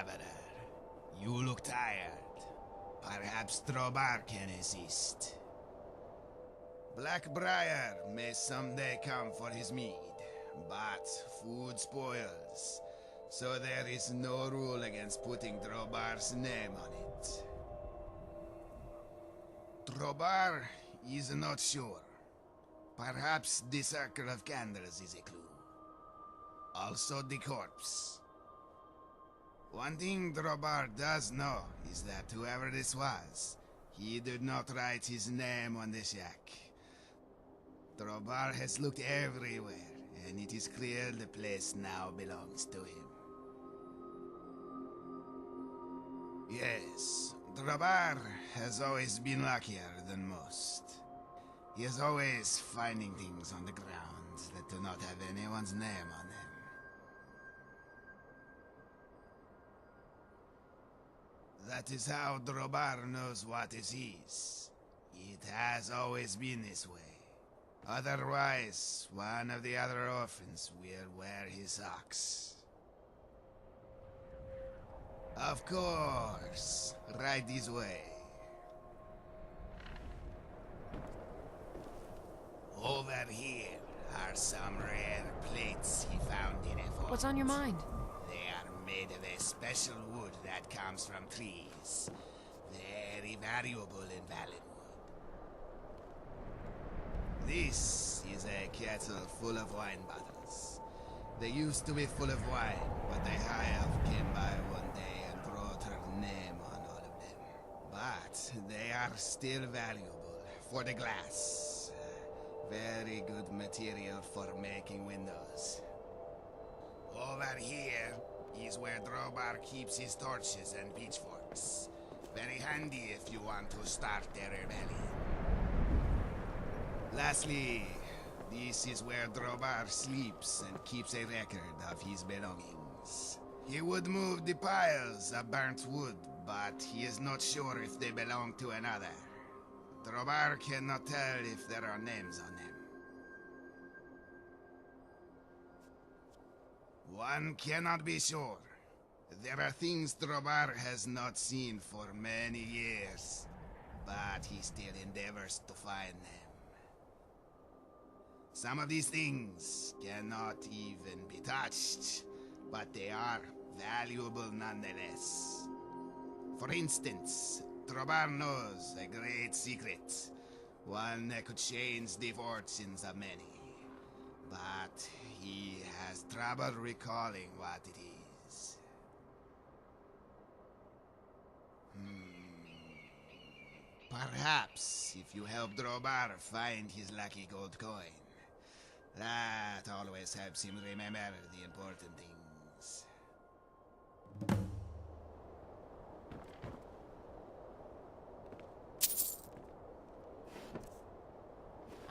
traveler. You look tired. Perhaps Drobar can assist. Blackbriar may someday come for his mead, but food spoils, so there is no rule against putting Drobar's name on it. Drobar is not sure. Perhaps the circle of candles is a clue. Also the corpse. One thing Drobar does know is that whoever this was, he did not write his name on the shack. Drobar has looked everywhere, and it is clear the place now belongs to him. Yes, Drobar has always been luckier than most. He is always finding things on the ground that do not have anyone's name on them. That is how Drobar knows what is his. It has always been this way. Otherwise, one of the other orphans will wear his socks. Of course, right this way. Over here are some rare plates he found in a vault. What's on your mind? They are made of a special wood that comes from trees. Very valuable in Valenwood. This is a kettle full of wine bottles. They used to be full of wine, but the High-Elf came by one day and wrote her name on all of them. But they are still valuable for the glass. Very good material for making windows. Over here is where Drobar keeps his torches and pitchforks. Very handy if you want to start a rebellion. Lastly, this is where Drobar sleeps and keeps a record of his belongings. He would move the piles of burnt wood, but he is not sure if they belong to another. Drobar cannot tell if there are names on them. One cannot be sure. There are things Drobar has not seen for many years, but he still endeavors to find them. Some of these things cannot even be touched, but they are valuable nonetheless. For instance, Drobar knows a great secret, one that could change the fortunes of many, but he has trouble recalling what it is. Perhaps if you help Drobar find his lucky gold coin, that always helps him remember the important things.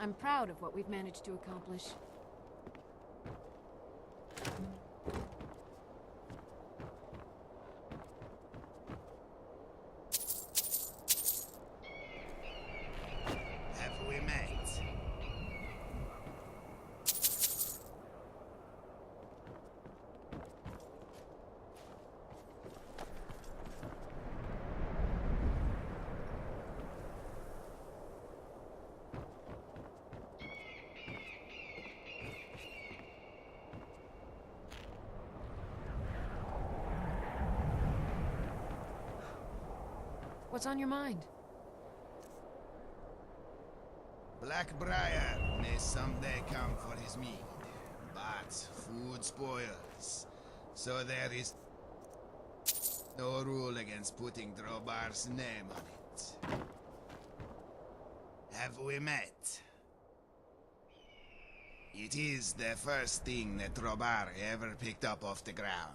I'm proud of what we've managed to accomplish. Have we met? What's on your mind? Blackbriar may someday come for his mead, but food spoils, so there is no rule against putting Drobar's name on it. Have we met? It is the first thing that Drobar ever picked up off the ground.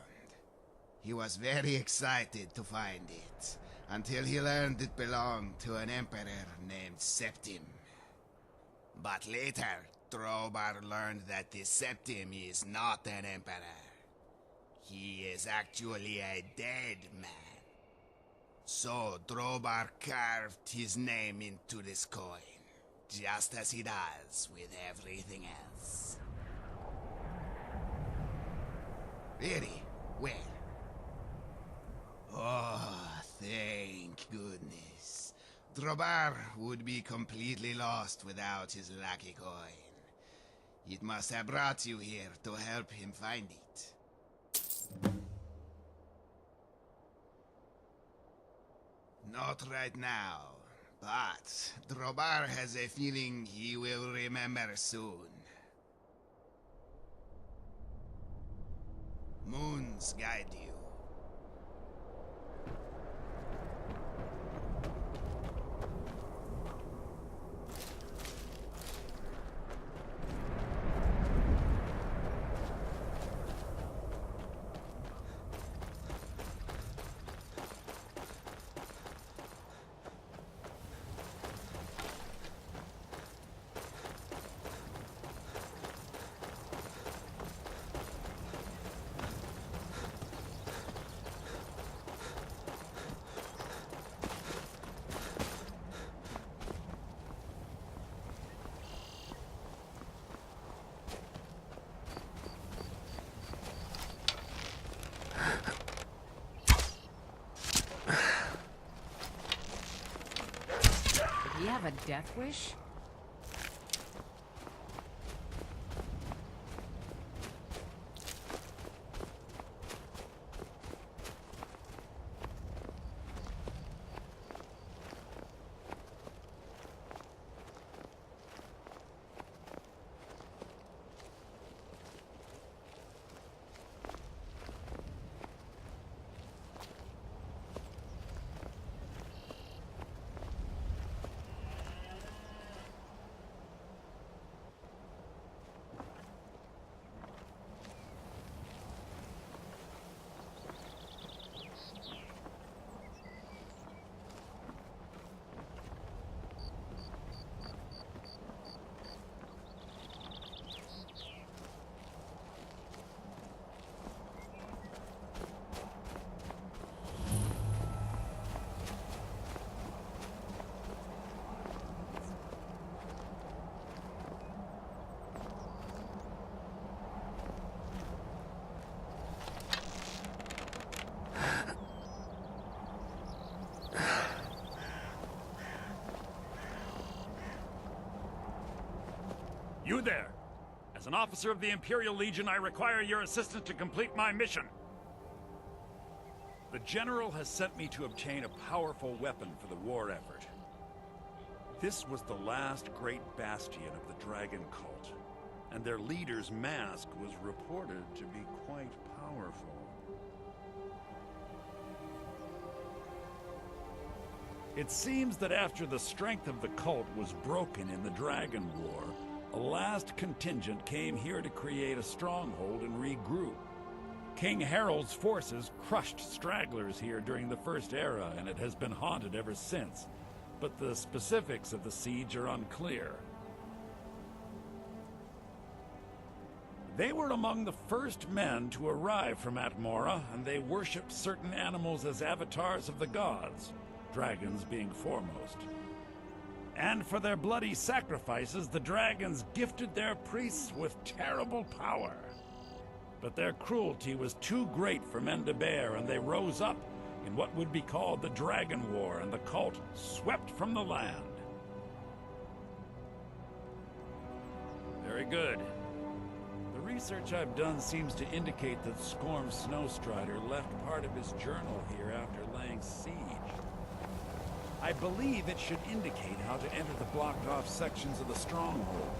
He was very excited to find it, until he learned it belonged to an emperor named Septim. But later, Drobar learned that the Septim is not an emperor. He is actually a dead man. So Drobar carved his name into this coin, just as he does with everything else. Really? Where? Oh, thank goodness. Drobar would be completely lost without his lucky coin. It must have brought you here to help him find it. Not right now, but Drobar has a feeling he will remember soon. Moons guide you. You have a death wish? You there! As an officer of the Imperial Legion, I require your assistance to complete my mission. The General has sent me to obtain a powerful weapon for the war effort. This was the last great bastion of the Dragon Cult, and their leader's mask was reported to be quite powerful. It seems that after the strength of the cult was broken in the Dragon War, a last contingent came here to create a stronghold and regroup. King Harold's forces crushed stragglers here during the First Era, and it has been haunted ever since. But the specifics of the siege are unclear. They were among the first men to arrive from Atmora, and they worshipped certain animals as avatars of the gods, dragons being foremost. And for their bloody sacrifices, the dragons gifted their priests with terrible power. But their cruelty was too great for men to bear, and they rose up in what would be called the Dragon War, and the cult swept from the land. Very good. The research I've done seems to indicate that Skorm Snowstrider left part of his journal here after laying siege. I believe it should indicate how to enter the blocked-off sections of the stronghold.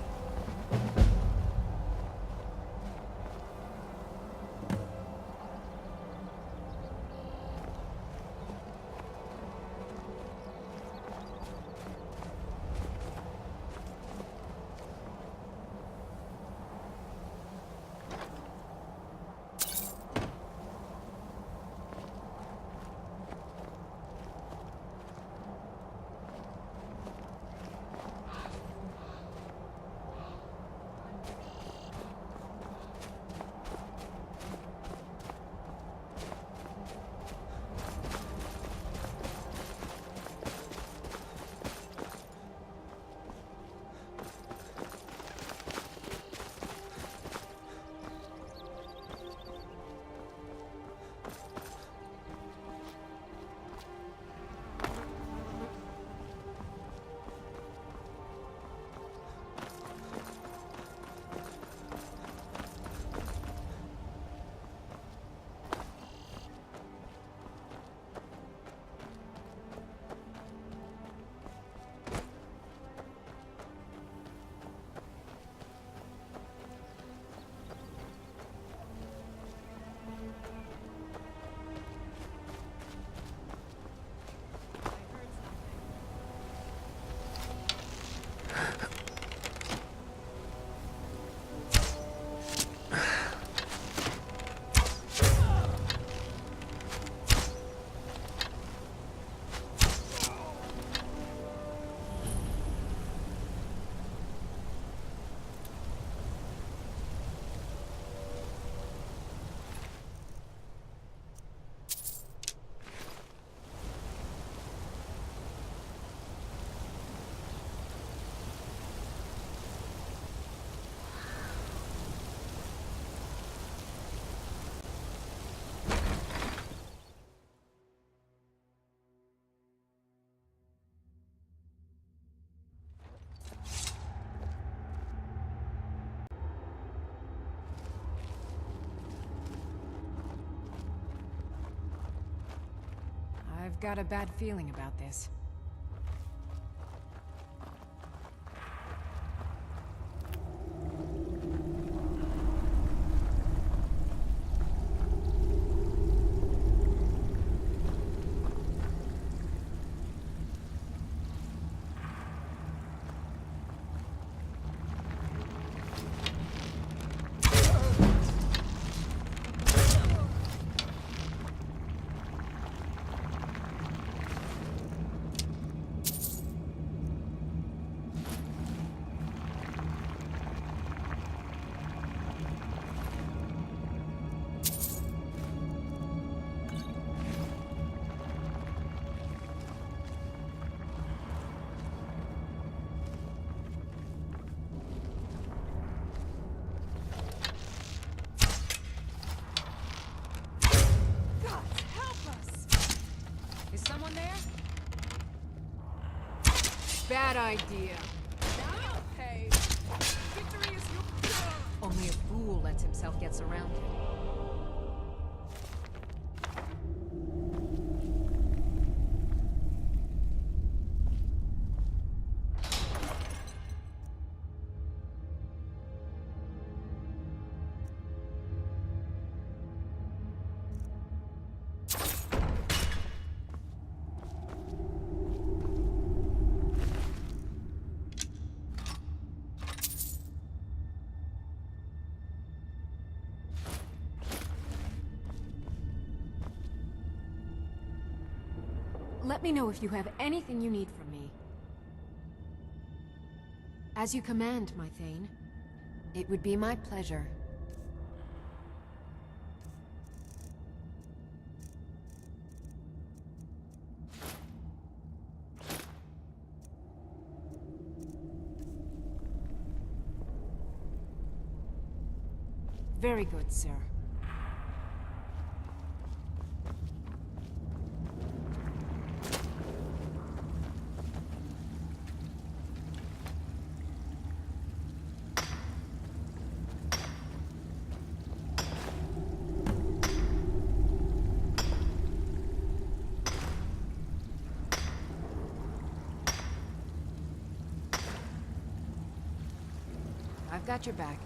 got a bad feeling about this. Bad idea. Now pay. Victory is your... Only a fool lets himself get surrounded. Let me know if you have anything you need from me. As you command, my Thane. It would be my pleasure. Very good, sir. I've got your back.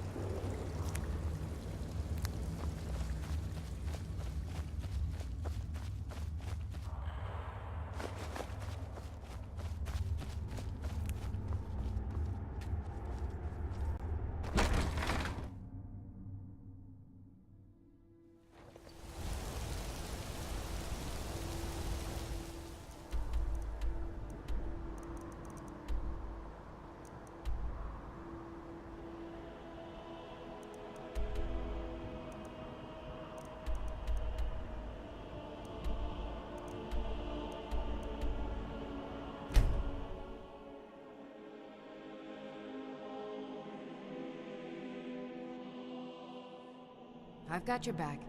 I've got your back.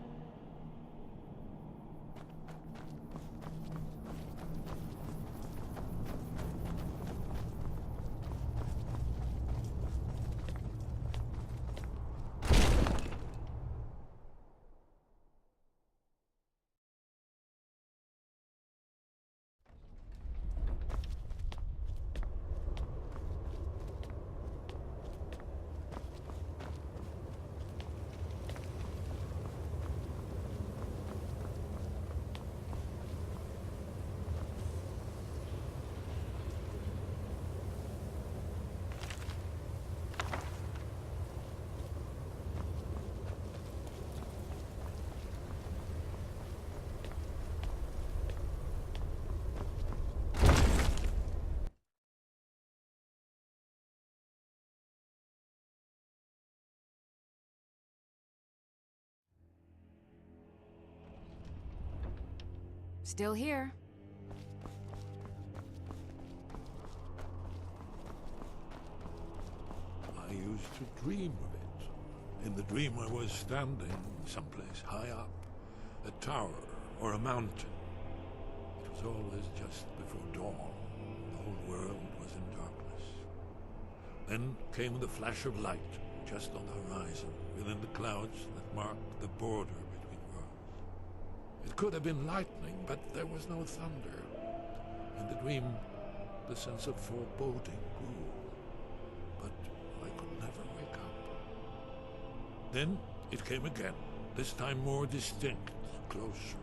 Still here. I used to dream of it. In the dream I was standing someplace high up, a tower or a mountain. It was always just before dawn. The whole world was in darkness. Then came the flash of light, just on the horizon, within the clouds that marked the border between worlds. It could have been lightning, but there was no thunder. In the dream, the sense of foreboding grew. But I could never wake up. Then it came again, this time more distinct, closer.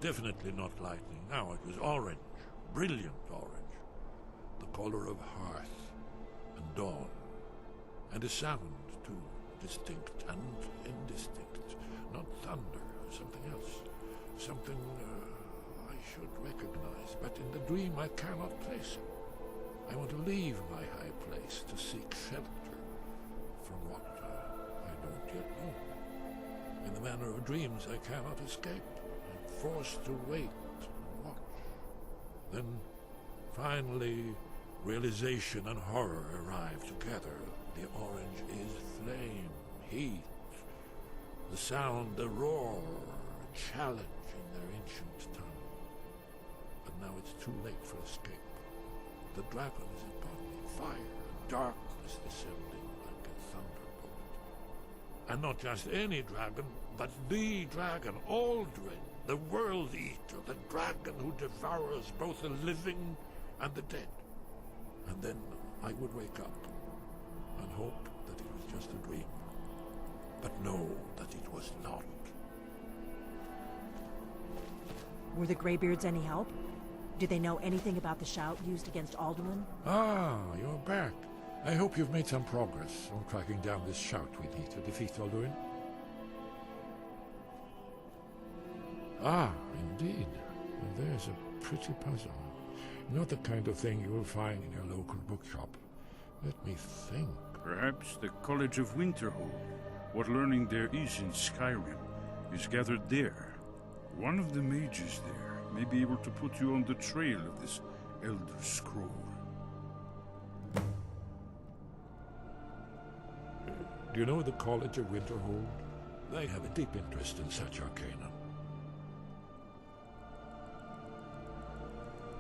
Definitely not lightning. Now it was orange, brilliant orange. The color of hearth and dawn. And a sound, too, distinct and indistinct. Not thunder, something else. Something I should recognize, but in the dream I cannot place it. I want to leave my high place to seek shelter from what I don't yet know. In the manner of dreams, I cannot escape. I'm forced to wait and watch. Then, finally, realization and horror arrive together. The orange is flame, heat, the sound, the roar, a challenge in their ancient tongue. But now it's too late for escape. The dragon is upon me, fire and darkness descending like a thunderbolt. And not just any dragon, but the dragon, Aldrin, the world eater, the dragon who devours both the living and the dead. And then I would wake up and hope that it was just a dream, but know that it was not. Were the Greybeards any help? Did they know anything about the shout used against Alduin? Ah, you're back. I hope you've made some progress on tracking down this shout we need to defeat Alduin. Ah, indeed. There's a pretty puzzle. Not the kind of thing you will find in your local bookshop. Let me think. Perhaps the College of Winterhold. What learning there is in Skyrim is gathered there. One of the mages there may be able to put you on the trail of this Elder Scroll. Do you know the College of Winterhold? They have a deep interest in such arcana.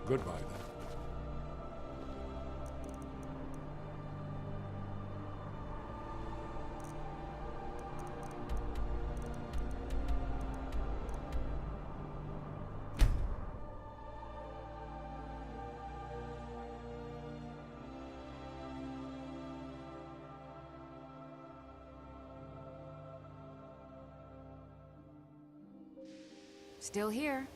Goodbye, then. Still here.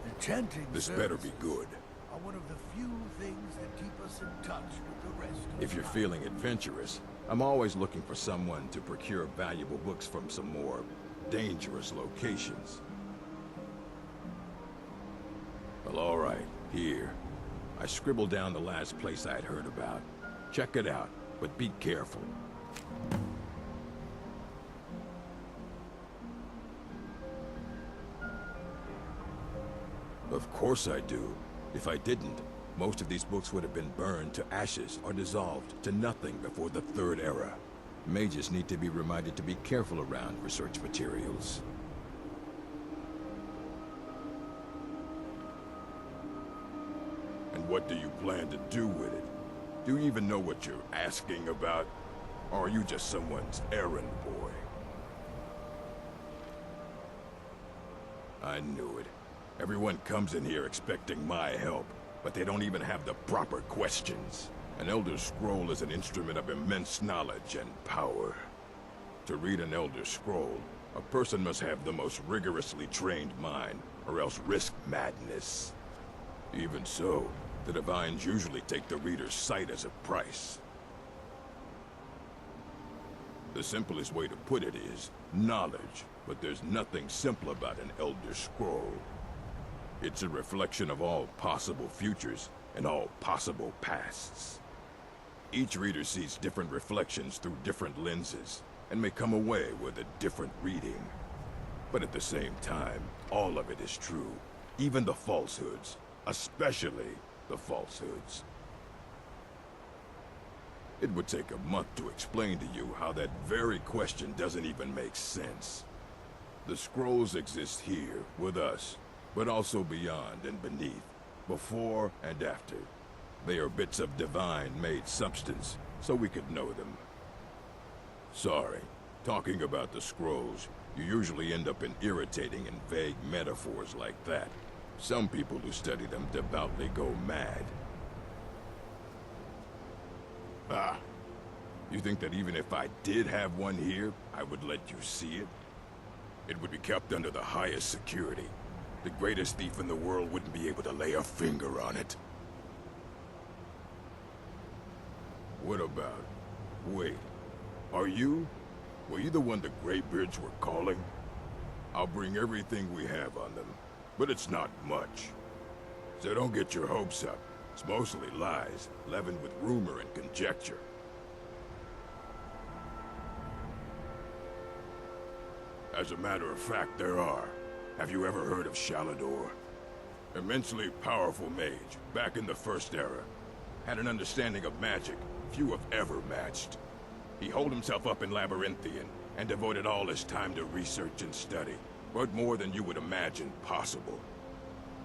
The chanting This better be good. are one of the few things that keep us in touch with the rest of If you're life. feeling adventurous, I'm always looking for someone to procure valuable books from some more dangerous locations. Well, all right, here. I scribbled down the last place I'd heard about. Check it out, but be careful. Of course I do. If I didn't, most of these books would have been burned to ashes or dissolved to nothing before the Third Era. Mages need to be reminded to be careful around research materials. And what do you plan to do with it? Do you even know what you're asking about? Or are you just someone's errand boy? I knew it. Everyone comes in here expecting my help, but they don't even have the proper questions. An Elder Scroll is an instrument of immense knowledge and power. To read an Elder Scroll, a person must have the most rigorously trained mind, or else risk madness. Even so, the Divines usually take the reader's sight as a price. The simplest way to put it is knowledge, but there's nothing simple about an Elder Scroll. It's a reflection of all possible futures and all possible pasts. Each reader sees different reflections through different lenses, and may come away with a different reading. But at the same time, all of it is true, even the falsehoods, especially the falsehoods. It would take a month to explain to you how that very question doesn't even make sense. The scrolls exist here, with us, but also beyond and beneath, before and after. They are bits of divine-made substance, so we could know them. Sorry, talking about the scrolls, you usually end up in irritating and vague metaphors like that. Some people who study them devoutly go mad. Ah, you think that even if I did have one here, I would let you see it? It would be kept under the highest security. The greatest thief in the world wouldn't be able to lay a finger on it. What about... Wait, were you the one the Greybeards were calling? I'll bring everything we have on them, but it's not much. So don't get your hopes up. It's mostly lies, leavened with rumor and conjecture. As a matter of fact, there are. Have you ever heard of Shalador? Immensely powerful mage, back in the First Era. Had an understanding of magic few have ever matched. He holed himself up in Labyrinthian, and devoted all his time to research and study, but more than you would imagine possible.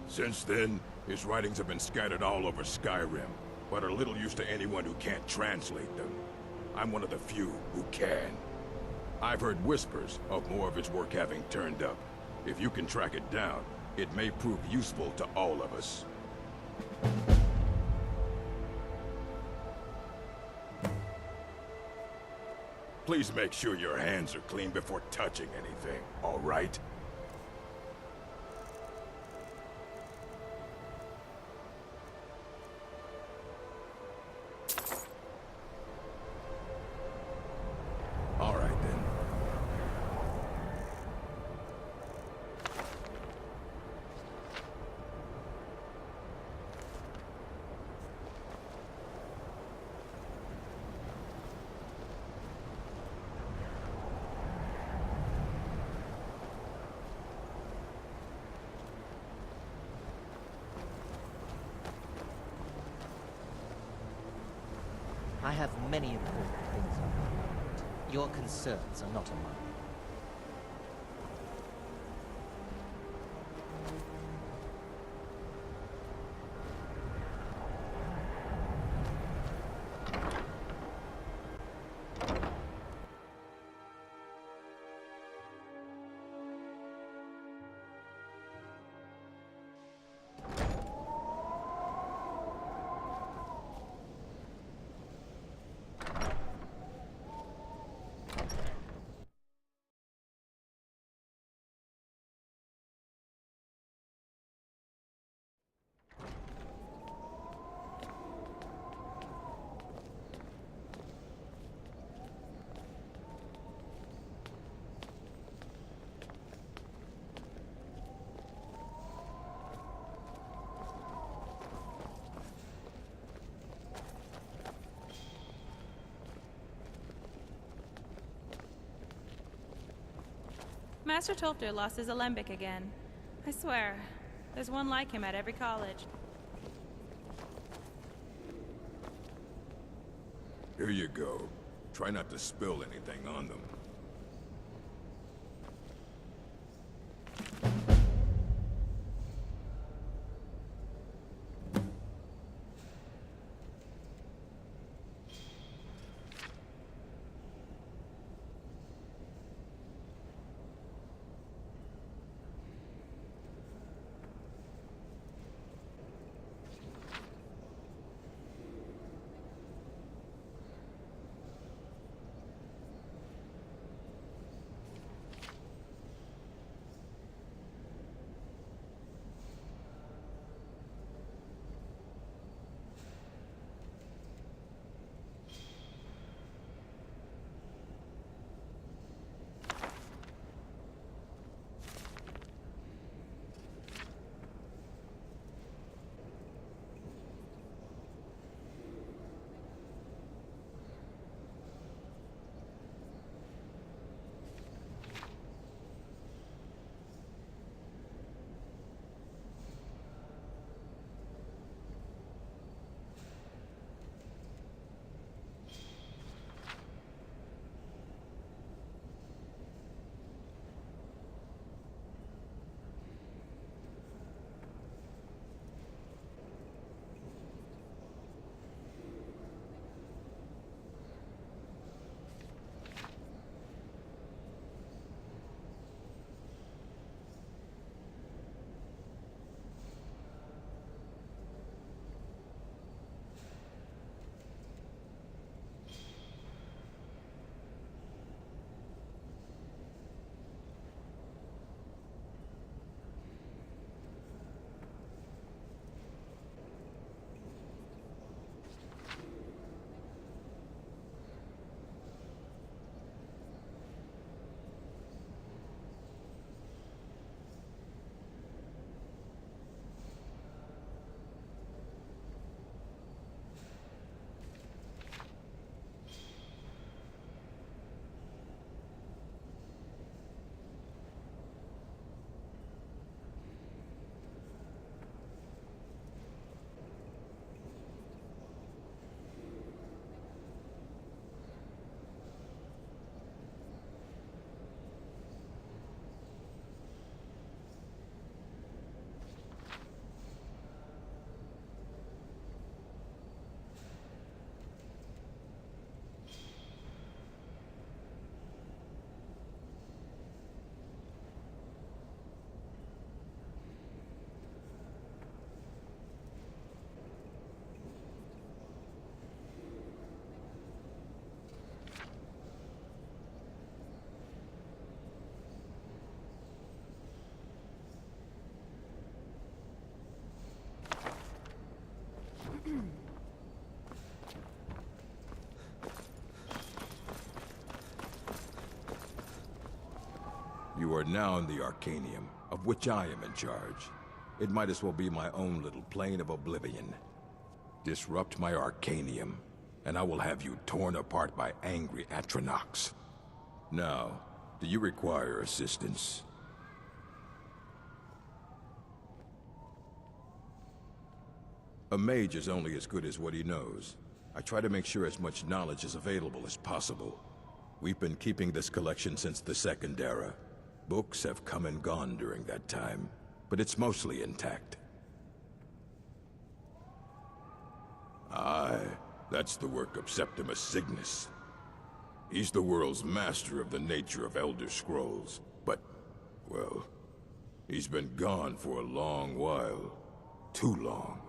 Since then, his writings have been scattered all over Skyrim, but are little use to anyone who can't translate them. I'm one of the few who can. I've heard whispers of more of his work having turned up. If you can track it down, it may prove useful to all of us. Please make sure your hands are clean before touching anything, all right? All right, then. I have many important things on my mind. Your concerns are not on mine. Master Tolfter lost his alembic again. I swear, there's one like him at every college. Here you go. Try not to spill anything on them. You are now in the Arcanium, of which I am in charge. It might as well be my own little plane of oblivion. Disrupt my Arcanium, and I will have you torn apart by angry Atronachs. Now, do you require assistance? A mage is only as good as what he knows. I try to make sure as much knowledge is available as possible. We've been keeping this collection since the Second Era. Books have come and gone during that time, but it's mostly intact. Aye, that's the work of Septimus Cygnus. He's the world's master of the nature of Elder Scrolls, but, well, he's been gone for a long while. Too long.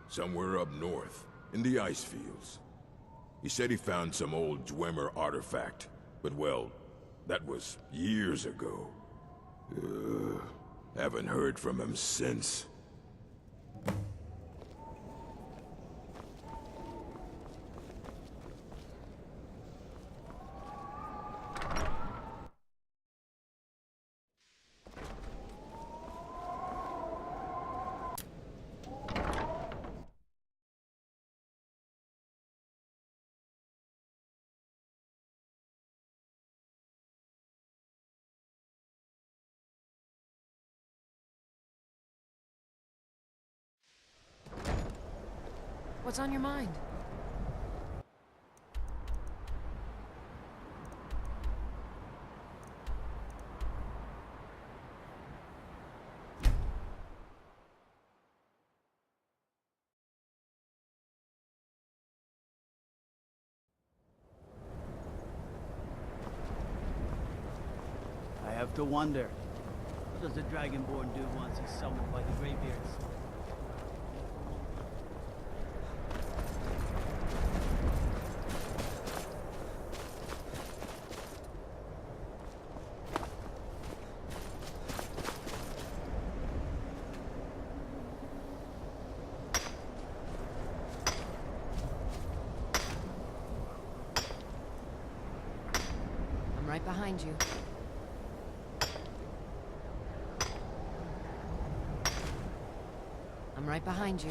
Somewhere up north, in the ice fields. He said he found some old Dwemer artifact, but well, that was years ago. Haven't heard from him since. What's on your mind? I have to wonder, what does the Dragonborn do once he's summoned by the Greybeards? I'm right behind you. I'm right behind you.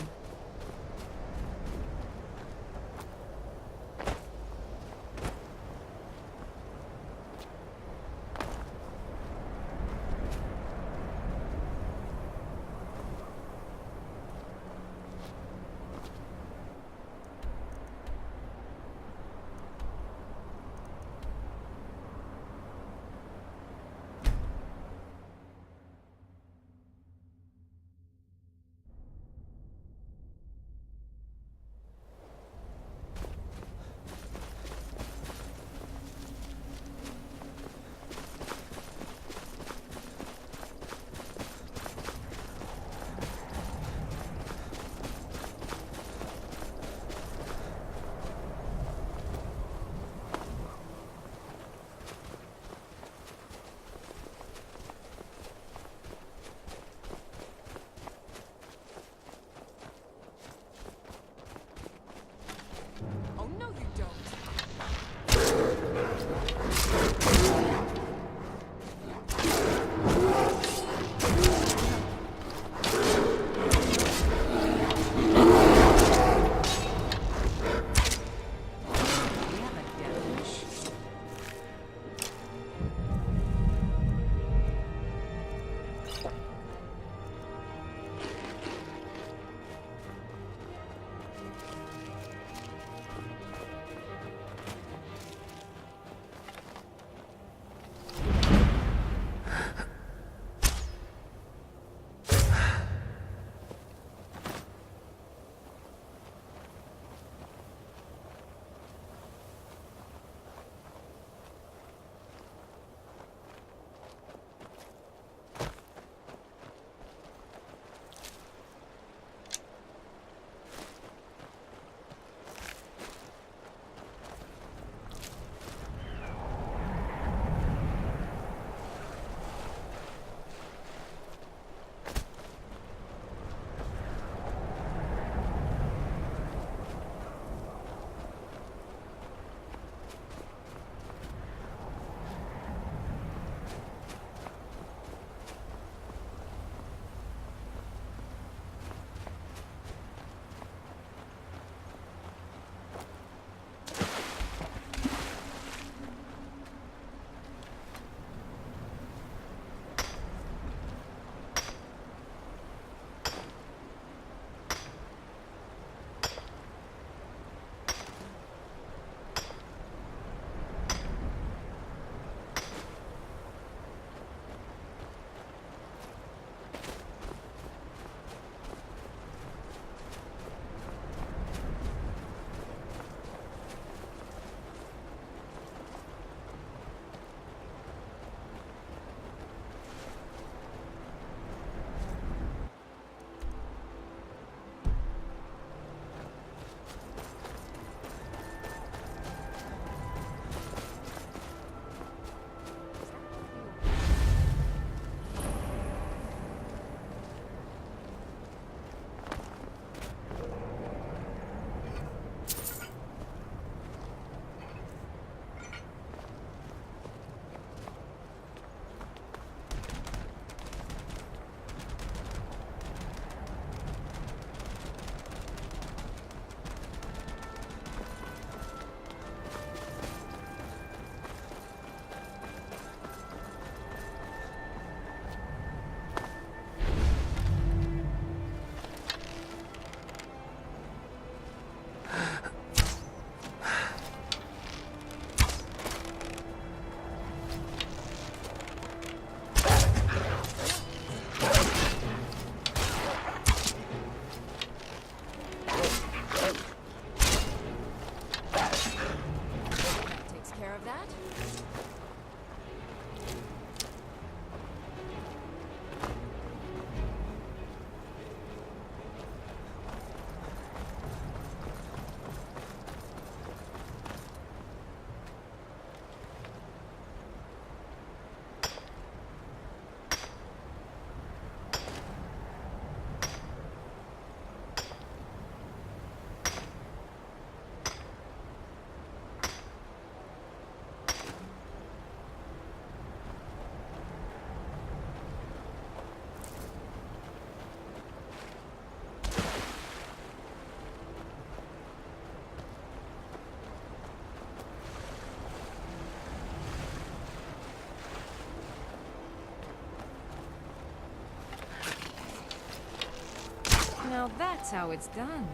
Now that's how it's done.